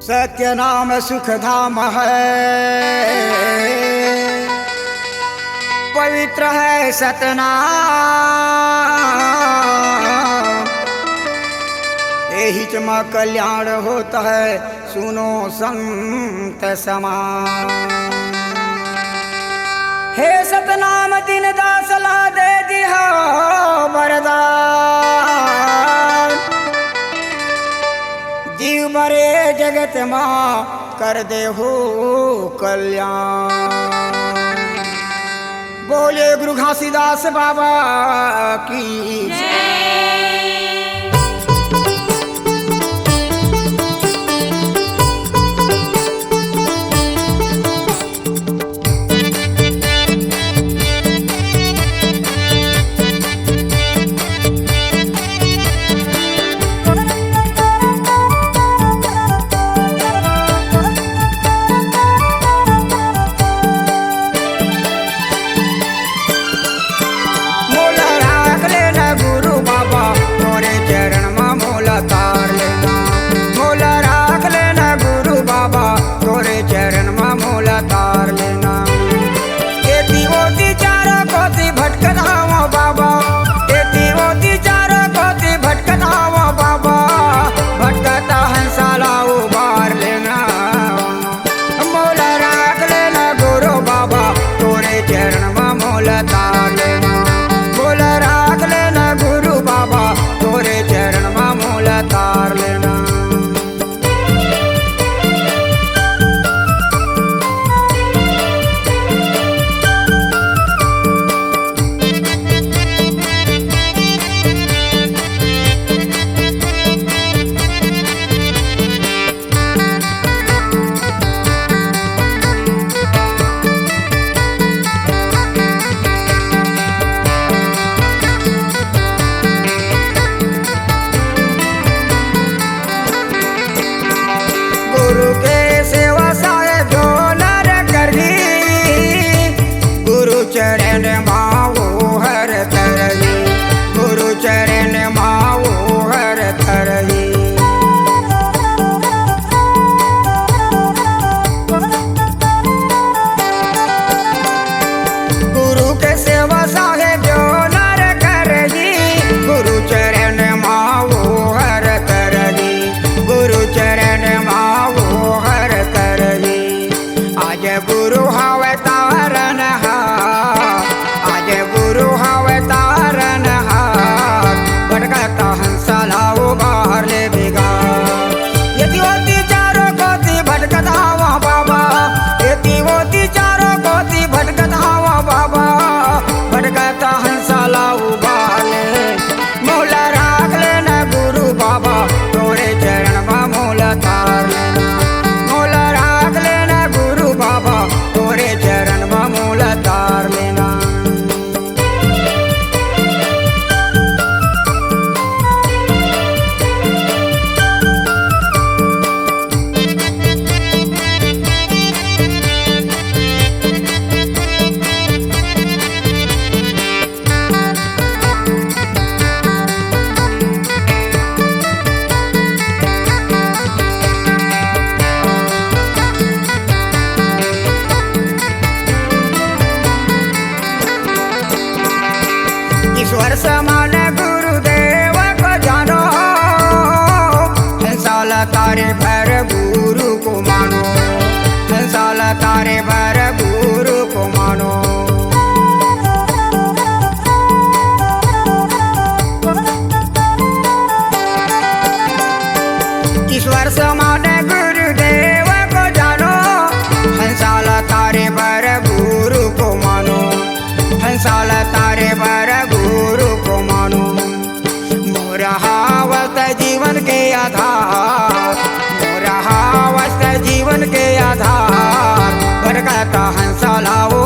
सत्य नाम सुख धाम है, पवित्र है सतनाम। यही चमा कल्याण होता है, सुनो संत समान। हे सतनाम दिन दास ला दे दिया वरदान। जीव मरे जगत माँ कर दे हो कल्याण। बोले गुरु घासीदास बाबा की जय। चरण माओ हर तरही, गुरु चरण माओ हर तरही। गुरु के सेवा साहे जो नर करही, गुरु चरण माओ हर तरही, गुरु चरण माओ हर तरही। आज गुरु हवे तारन ईश्वर समान गुरुदेव को जानो, साल तारे भर गुरु को मानो, साल तारे भर गुरु को मानो। ईश्वर समान गुरुदेव को जानो, साल तारे भर गुरु को मानो, साल तारे भर गुरु को मानो। मोरा हावत जीवन के आधार, मोरा हावत जीवन के आधार, भटकता हंसा लाओ।